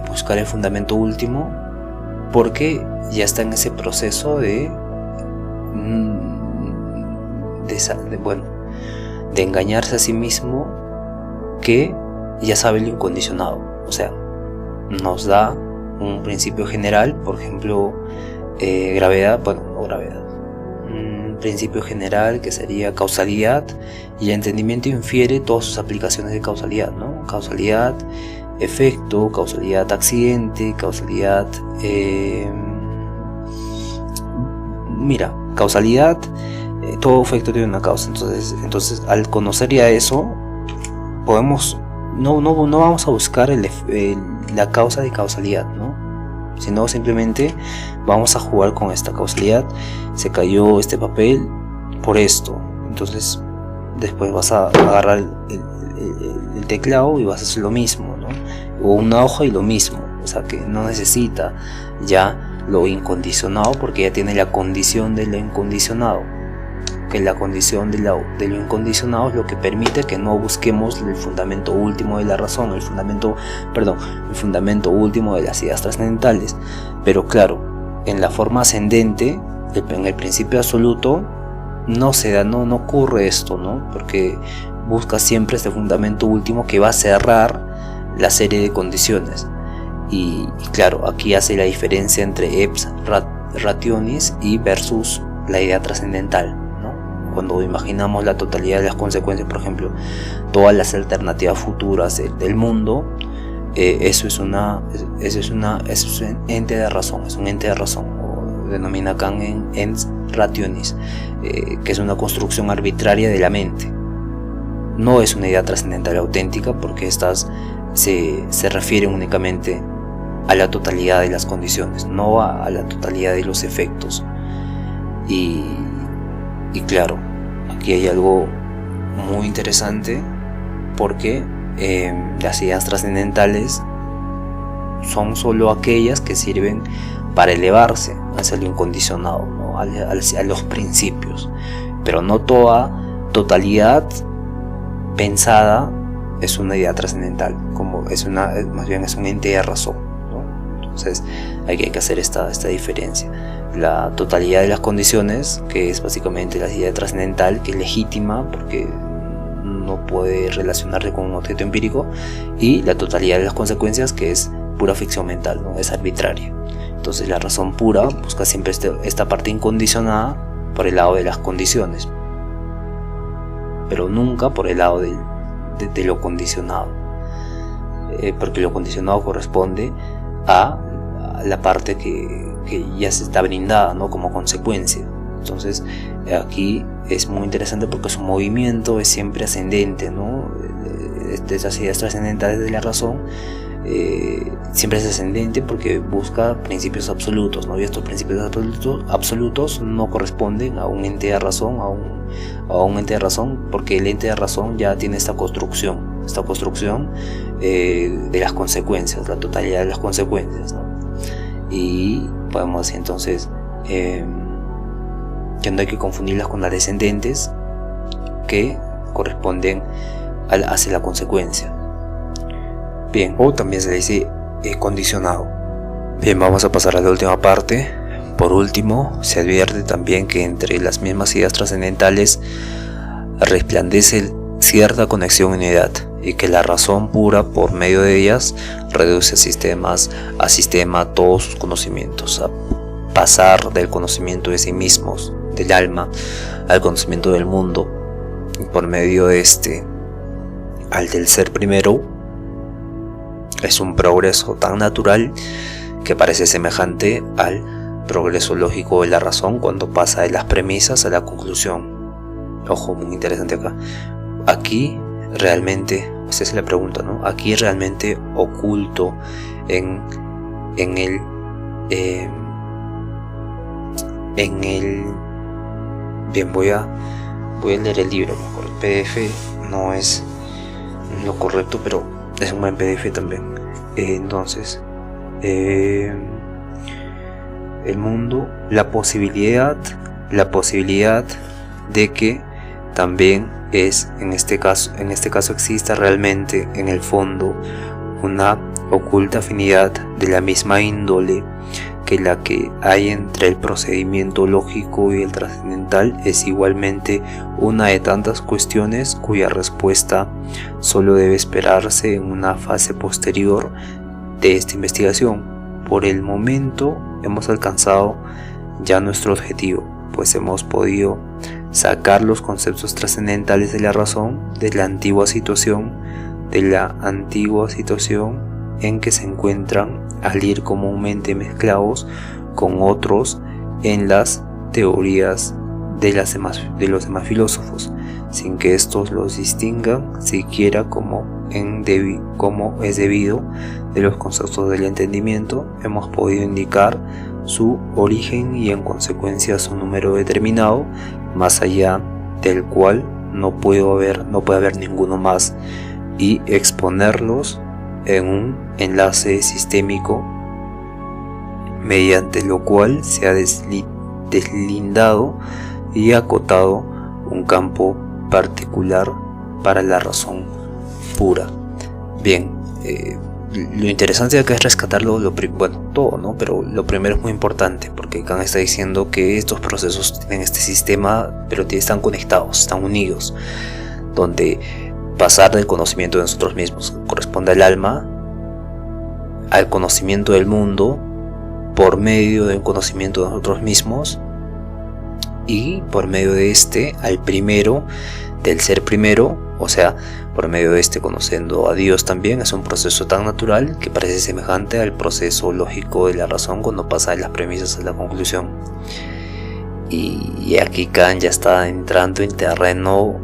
buscar el fundamento último, porque ya está en ese proceso de engañarse a sí mismo, que ya sabe lo incondicionado. O sea, nos da un principio general, por ejemplo, un principio general que sería causalidad, y el entendimiento infiere todas sus aplicaciones de causalidad, ¿no? Causalidad, efecto, causalidad, accidente, causalidad, causalidad, todo efecto tiene una causa. Entonces al conocer ya eso, podemos no vamos a buscar la causa de causalidad, ¿no? Sino simplemente vamos a jugar con esta causalidad. Se cayó este papel por esto, entonces después vas a agarrar el teclado y vas a hacer lo mismo, ¿no? O una hoja y lo mismo. O sea que no necesita ya lo incondicionado, porque ya tiene la condición de lo incondicionado, que la condición de lo incondicionado es lo que permite que no busquemos el fundamento último de la razón, el fundamento último de las ideas trascendentales. Pero claro, en la forma ascendente, en el principio absoluto, no ocurre esto, ¿no? Porque busca siempre este fundamento último que va a cerrar la serie de condiciones. Y claro, aquí hace la diferencia entre ex rationis y versus la idea trascendental. Cuando imaginamos la totalidad de las consecuencias, por ejemplo, todas las alternativas futuras del mundo, eso es un ente de razón, o denomina Kant en ens rationis, que es una construcción arbitraria de la mente. No es una idea trascendental auténtica, porque estas se refieren únicamente a la totalidad de las condiciones, no a la totalidad de los efectos. Y claro, aquí hay algo muy interesante, porque las ideas trascendentales son solo aquellas que sirven para elevarse hacia lo incondicionado, ¿no? a los principios, pero no toda totalidad pensada es una idea trascendental, más bien es un ente de razón, ¿no? Entonces hay que hacer esta diferencia. La totalidad de las condiciones, que es básicamente la idea trascendental, que es legítima porque no puede relacionarse con un objeto empírico, y la totalidad de las consecuencias, que es pura ficción mental, ¿no? Es arbitraria. Entonces la razón pura busca siempre esta parte incondicionada por el lado de las condiciones, pero nunca por el lado de lo condicionado, porque lo condicionado corresponde a la parte que ya se está brindada, ¿no? Como consecuencia. Entonces aquí es muy interesante porque su movimiento es siempre ascendente, ¿no? De esas ideas trascendentales de la razón, siempre es ascendente porque busca principios absolutos, ¿no? Y estos principios absolutos no corresponden a un ente de razón, a un ente de razón, porque el ente de razón ya tiene esta construcción de las consecuencias, la totalidad de las consecuencias, ¿no? Y podemos decir entonces que no hay que confundirlas con las descendentes, que corresponden hacia la consecuencia. Bien, o también se le dice condicionado. Bien, vamos a pasar a la última parte. Por último, se advierte también que entre las mismas ideas trascendentales resplandece cierta conexión y unidad, y que la razón pura, por medio de ellas, reduce a sistema todos sus conocimientos, a pasar del conocimiento de sí mismos, del alma, al conocimiento del mundo, y por medio de al del ser primero. Es un progreso tan natural que parece semejante al progreso lógico de la razón cuando pasa de las premisas a la conclusión. Ojo, muy interesante acá. Aquí realmente, esa es la pregunta, ¿no? Aquí realmente oculto en el bien, voy a leer el libro mejor. El PDF no es lo correcto, pero es un buen PDF también. Entonces, el mundo, la posibilidad de que también en este caso exista realmente en el fondo una oculta afinidad de la misma índole que la que hay entre el procedimiento lógico y el trascendental, es igualmente una de tantas cuestiones cuya respuesta solo debe esperarse en una fase posterior de esta investigación. Por el momento hemos alcanzado ya nuestro objetivo, pues hemos podido sacar los conceptos trascendentales de la razón de la antigua situación en que se encuentran al ir comúnmente mezclados con otros en las teorías de los demás filósofos, sin que estos los distingan siquiera como es debido de los conceptos del entendimiento. Hemos podido indicar su origen y en consecuencia su número determinado, más allá del cual no puede haber ninguno más, y exponerlos en un enlace sistémico mediante lo cual se ha deslindado y acotado un campo particular para la razón pura. Bien, lo interesante de acá es rescatarlo, todo, ¿no? Pero lo primero es muy importante, porque Kant está diciendo que estos procesos tienen este sistema, pero están conectados, están unidos, donde pasar del conocimiento de nosotros mismos corresponde al alma, al conocimiento del mundo por medio de un conocimiento de nosotros mismos, y por medio de al primero, del ser primero, o sea, por medio de conociendo a Dios también. Es un proceso tan natural que parece semejante al proceso lógico de la razón cuando pasa de las premisas a la conclusión. Y aquí Kant ya está entrando en terreno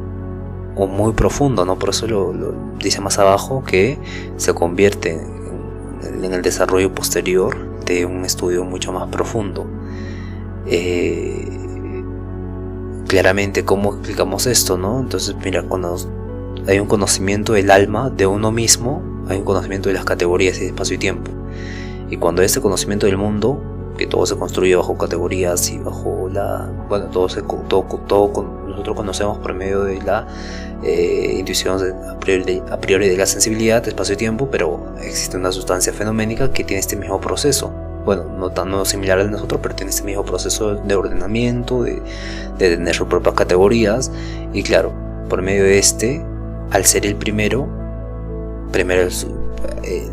muy profundo, ¿no? Por eso lo dice más abajo, que se convierte en el desarrollo posterior de un estudio mucho más profundo. Claramente, ¿cómo explicamos esto, no? Entonces, mira, cuando hay un conocimiento del alma, de uno mismo, hay un conocimiento de las categorías de espacio y tiempo. Y cuando este conocimiento del mundo que todo se construye bajo categorías y bajo nosotros conocemos por medio de la intuición a priori de la sensibilidad, espacio y tiempo, pero existe una sustancia fenoménica que tiene este mismo proceso. Bueno, no tan similar al de nosotros, pero tiene este mismo proceso de ordenamiento, de tener sus propias categorías. Y claro, por medio de al ser el primero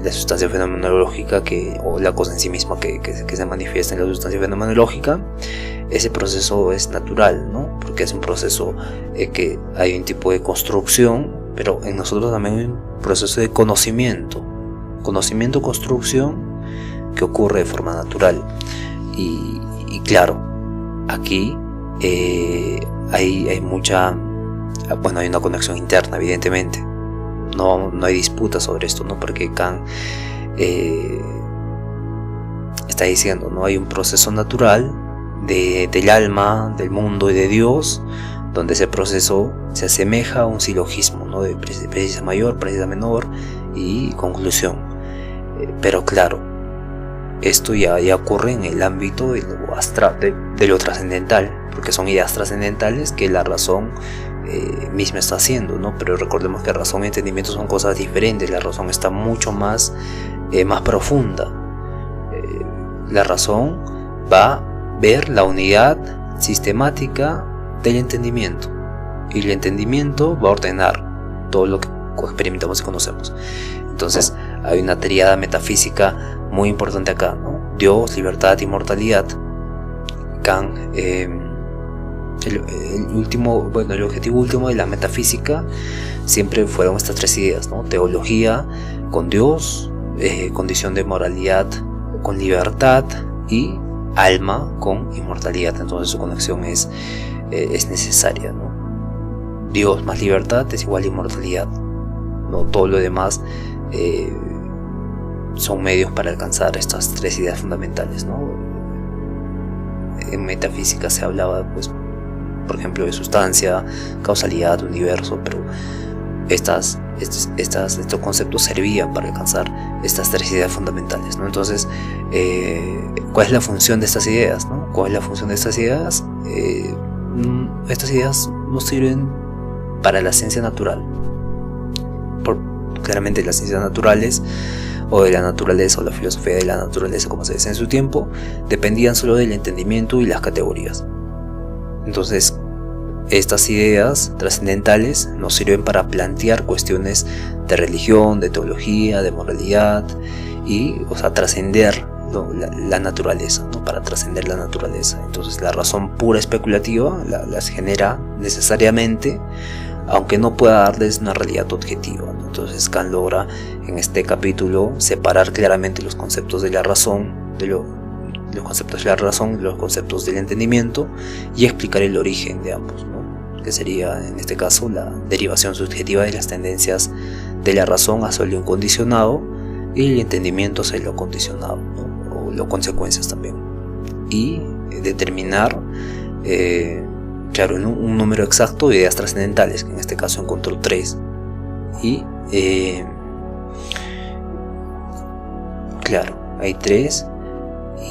la sustancia fenomenológica o la cosa en sí misma que se manifiesta en la sustancia fenomenológica, ese proceso es natural, ¿no? Porque es un proceso que hay un tipo de construcción, pero en nosotros también hay un proceso de construcción que ocurre de forma natural. Y claro, aquí hay mucha, hay una conexión interna, evidentemente. No hay disputa sobre esto, ¿no? Porque Kant está diciendo, ¿no? Hay un proceso natural del alma, del mundo y de Dios, donde ese proceso se asemeja a un silogismo, ¿no? De precisa mayor, precisa menor y conclusión. Pero claro, esto ya ocurre en el ámbito de lo trascendental, porque son ideas trascendentales que la razón misma está haciendo, ¿no? Pero recordemos que razón y entendimiento son cosas diferentes. La razón está mucho más profunda. La razón va a ver la unidad sistemática del entendimiento, y el entendimiento va a ordenar todo lo que experimentamos y conocemos. Entonces hay una tríada metafísica muy importante acá, ¿no? Dios, libertad, inmortalidad. Kant, el objetivo último de la metafísica siempre fueron estas tres ideas, ¿no? Teología con Dios, condición de moralidad con libertad y alma con inmortalidad. Entonces su conexión es necesaria, ¿no? Dios más libertad es igual a inmortalidad, ¿no? Todo lo demás son medios para alcanzar estas tres ideas fundamentales, ¿no? En metafísica se hablaba, pues, por ejemplo, de sustancia, causalidad, universo, pero estos conceptos servían para alcanzar estas tres ideas fundamentales, ¿no? Entonces, ¿cuál es la función de estas ideas, ¿no? ¿Cuál es la función de estas ideas? Estas ideas nos sirven para la ciencia natural. Claramente las ciencias naturales, o de la naturaleza, o la filosofía de la naturaleza, como se dice en su tiempo, dependían solo del entendimiento y las categorías. Entonces, estas ideas trascendentales nos sirven para plantear cuestiones de religión, de teología, de moralidad, trascender, ¿no? la naturaleza, ¿no? Para trascender la naturaleza. Entonces, la razón pura especulativa las genera necesariamente, aunque no pueda darles una realidad objetiva, ¿no? Entonces Kant logra en este capítulo separar claramente los conceptos de la razón, los conceptos de la razón, los conceptos del entendimiento, y explicar el origen de ambos, ¿no? Que sería en este caso la derivación subjetiva de las tendencias de la razón hacia lo incondicionado y el entendimiento hacia lo condicionado, ¿no? O las consecuencias también, y determinar un número exacto de ideas trascendentales, que en este caso encontró 3, y hay 3,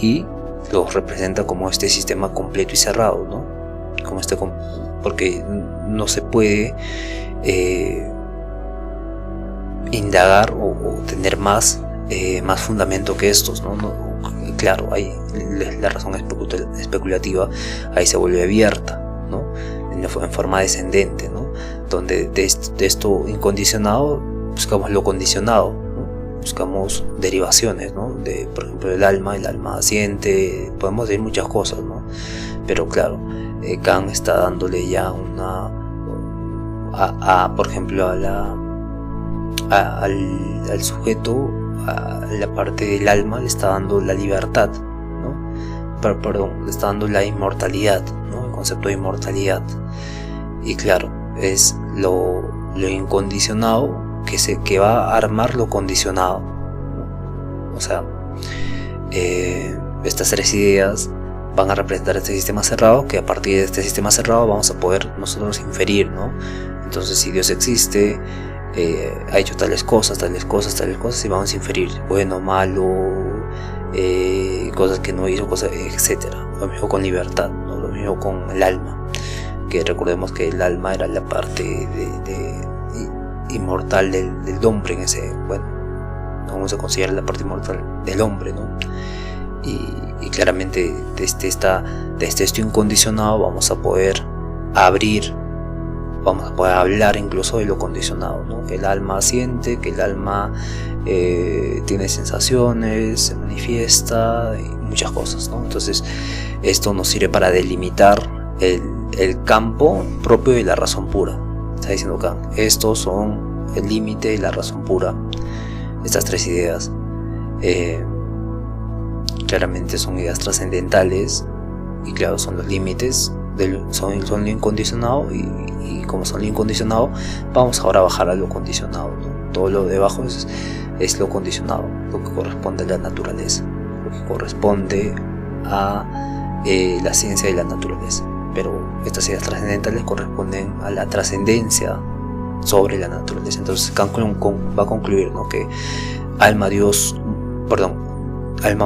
y los representa como este sistema completo y cerrado, ¿no? Porque no se puede indagar o tener más fundamento que estos, ¿no? Claro, la razón especulativa ahí se vuelve abierta, ¿no? En forma descendente, ¿no? Donde de esto incondicionado buscamos lo condicionado, ¿no? Buscamos derivaciones, ¿no? Por ejemplo, el alma siente, podemos decir muchas cosas, ¿no? Pero claro, Kant está dándole ya por ejemplo, al sujeto, a la parte del alma le está dando la libertad, ¿no? Le está dando la inmortalidad, ¿no? El concepto de inmortalidad. Y claro, es lo incondicionado que va a armar lo condicionado, ¿no? O sea, estas 3 ideas van a representar este sistema cerrado, que a partir de este sistema cerrado vamos a poder nosotros inferir, ¿no? Entonces, si Dios existe, ha hecho tales cosas, y vamos a inferir bueno, malo, cosas que no hizo, cosas, etcétera. Lo mismo con libertad, ¿no? Lo mismo con el alma, que recordemos que el alma era la parte inmortal del hombre, en ese, bueno, vamos a considerar la parte inmortal del hombre, ¿no? Y claramente desde esto incondicionado vamos a poder hablar incluso de lo condicionado, ¿no? Que el alma siente, que el alma tiene sensaciones, se manifiesta y muchas cosas, ¿no? Entonces esto nos sirve para delimitar el campo propio de la razón pura. Está diciendo acá, estos son el límite de la razón pura. Estas tres ideas claramente son ideas trascendentales y claro, son los límites, son lo incondicionado y como son lo incondicionado, vamos ahora a bajar a lo condicionado, ¿no? Todo lo de abajo es lo condicionado, lo que corresponde a la naturaleza, lo que corresponde a la ciencia de la naturaleza. Pero estas ideas trascendentales corresponden a la trascendencia sobre la naturaleza. Entonces Cancún va a concluir, ¿no? Que alma,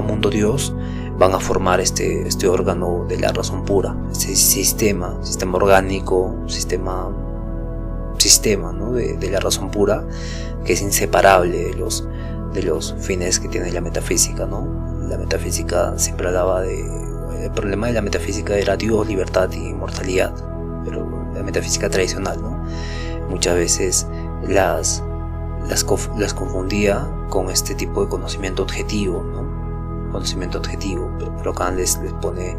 mundo, Dios van a formar este órgano de la razón pura, este sistema orgánico, sistema, ¿no? de la razón pura, que es inseparable de los fines que tiene la metafísica, ¿no? La metafísica siempre hablaba el problema de la metafísica era Dios, libertad y inmortalidad, pero la metafísica tradicional, ¿no? Muchas veces las confundía con este tipo de conocimiento objetivo, ¿no? Conocimiento objetivo, pero acá les pone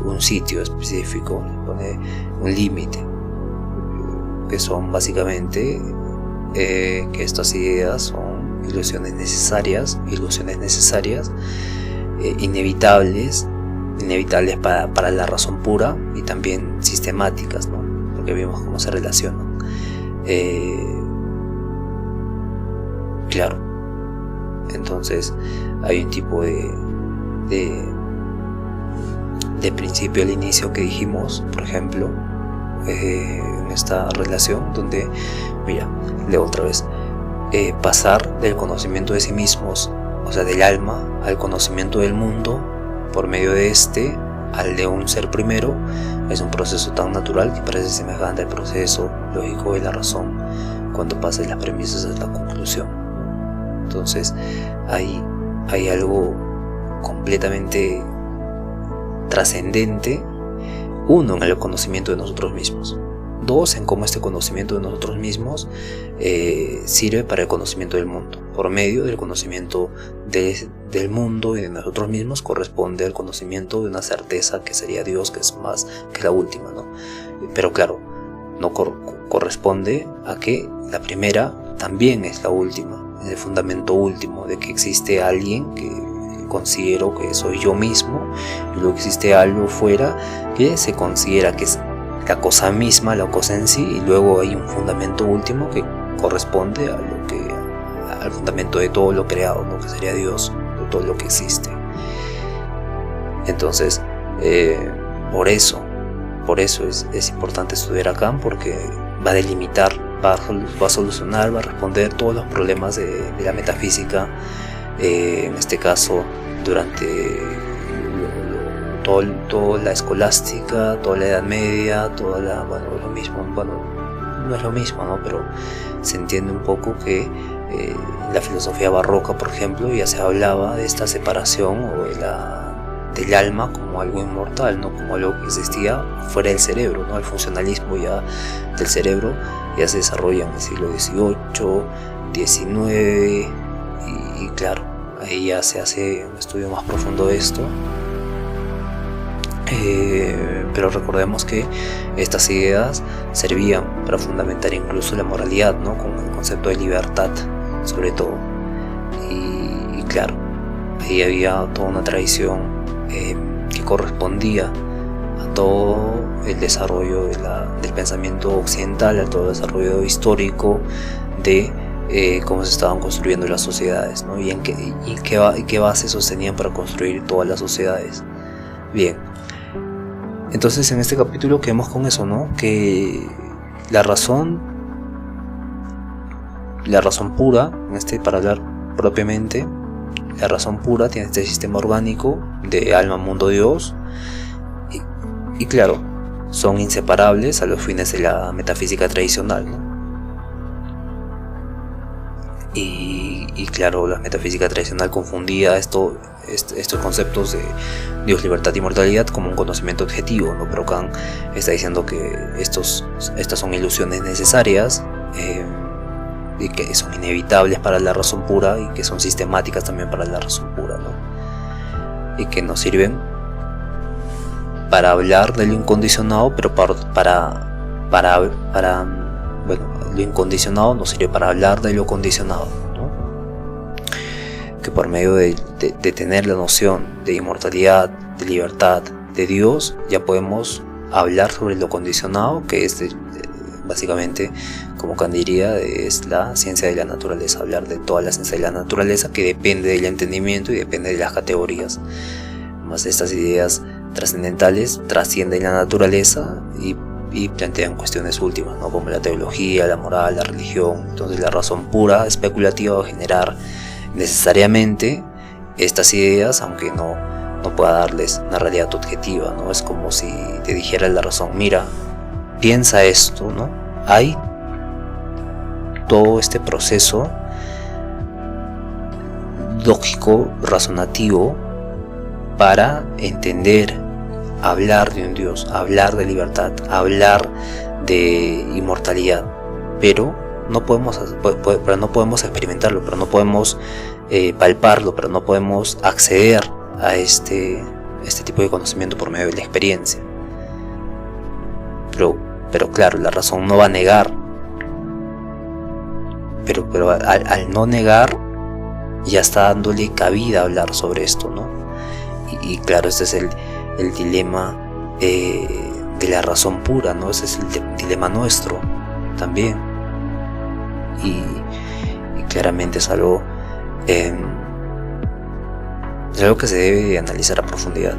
un sitio específico, les pone un límite, que son básicamente que estas ideas son ilusiones necesarias, inevitables para la razón pura y también sistemáticas, ¿no? Porque vimos cómo se relacionan. Claro, entonces hay un tipo de principio al inicio que dijimos, por ejemplo, en esta relación donde, mira, leo otra vez, pasar del conocimiento de sí mismos, o sea, del alma, al conocimiento del mundo por medio de al de un ser primero, es un proceso tan natural que parece semejante al proceso lógico de la razón cuando pasa de las premisas a la conclusión. Entonces hay algo completamente trascendente, uno, en el conocimiento de nosotros mismos, dos, en cómo este conocimiento de nosotros mismos sirve para el conocimiento del mundo. Por medio del conocimiento del mundo y de nosotros mismos corresponde al conocimiento de una certeza que sería Dios, que es la última, ¿no? Pero claro, no corresponde a que la primera también es la última, es el fundamento último de que existe alguien que considero que soy yo mismo, y luego existe algo fuera que se considera que es la cosa misma, la cosa en sí, y luego hay un fundamento último que corresponde al fundamento de todo lo creado, ¿no? Que sería Dios, de todo lo que existe. Entonces, por eso es importante estudiar a Kant, porque va a delimitar, va a solucionar, va a responder todos los problemas de la metafísica, en este caso durante toda la escolástica, toda la Edad Media, lo mismo, no es lo mismo, ¿no? Pero se entiende un poco que en la filosofía barroca, por ejemplo, ya se hablaba de esta separación del alma como algo inmortal, ¿no? Como algo que existía fuera del cerebro, ¿no? El funcionalismo ya del cerebro ya se desarrolla en el siglo XVIII, XIX, y claro, ahí ya se hace un estudio más profundo de esto. Pero recordemos que estas ideas servían para fundamentar incluso la moralidad, ¿no? Con el concepto de libertad, sobre todo. Y claro, ahí había toda una tradición que correspondía a todo el desarrollo del pensamiento occidental, a todo el desarrollo histórico de cómo se estaban construyendo las sociedades, ¿no? Y qué base sostenían para construir todas las sociedades. Bien, entonces en este capítulo quedamos con eso, ¿no? Que la razón pura, para hablar propiamente, la razón pura tiene este sistema orgánico de alma, mundo, Dios, y claro, son inseparables a los fines de la metafísica tradicional, ¿no? Y claro, la metafísica tradicional confundía estos conceptos de Dios, libertad y mortalidad como un conocimiento objetivo, ¿no? Pero Kant está diciendo que estas son ilusiones necesarias, y que son inevitables para la razón pura, y que son sistemáticas también para la razón pura, ¿no? Y que nos sirven para hablar de lo incondicionado, pero lo incondicionado nos sirve para hablar de lo condicionado, ¿no? Que por medio de tener la noción de inmortalidad, de libertad, de Dios, ya podemos hablar sobre lo condicionado, que es básicamente, como Kant diría, es la ciencia de la naturaleza, hablar de toda la ciencia de la naturaleza, que depende del entendimiento y depende de las categorías. Más estas ideas trascendentales trascienden la naturaleza y plantean cuestiones últimas, ¿no? Como la teología, la moral, la religión. Entonces la razón pura especulativa va a generar necesariamente estas ideas, aunque no pueda darles una realidad objetiva, ¿no? Es como si te dijera la razón: mira, piensa esto, ¿no? Hay todo este proceso lógico, razonativo, para entender, hablar de un Dios, hablar de libertad, hablar de inmortalidad, pero no podemos experimentarlo, pero no podemos palparlo, pero no podemos acceder a este tipo de conocimiento por medio de la experiencia. Pero claro, la razón no va a negar, pero al no negar, ya está dándole cabida a hablar sobre esto, ¿no? Y claro, este es el dilema de la razón pura, ¿no? Ese es el dilema nuestro también, y claramente es algo que se debe analizar a profundidad,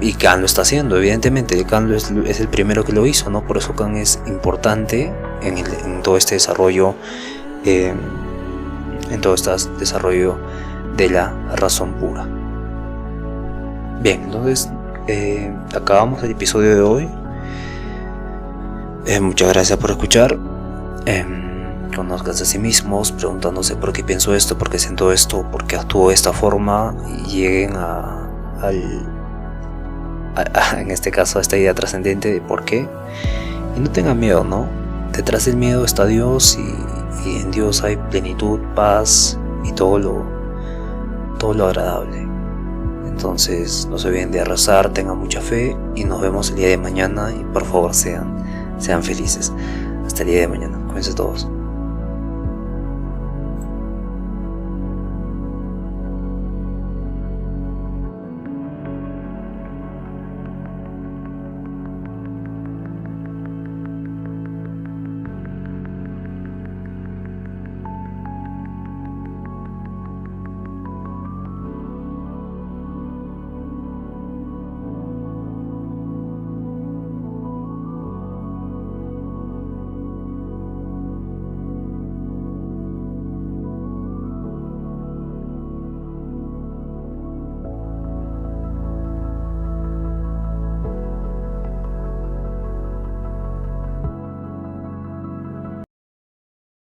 y Kant lo está haciendo, evidentemente. Kant es el primero que lo hizo, ¿no? Por eso Kant es importante en todo este desarrollo, desarrollo de la razón pura. Bien, entonces acabamos el episodio de hoy. Muchas gracias por escuchar. Conózcanse a sí mismos, preguntándose por qué pienso esto, por qué siento esto, por qué actúo de esta forma, y lleguen en este caso a esta idea trascendente de por qué. Y no tengan miedo, ¿no? Detrás del miedo está Dios, y en Dios hay plenitud, paz y todo lo agradable. Entonces no se olviden de rezar, tengan mucha fe, y nos vemos el día de mañana, y por favor sean felices. Hasta el día de mañana, cuídense todos.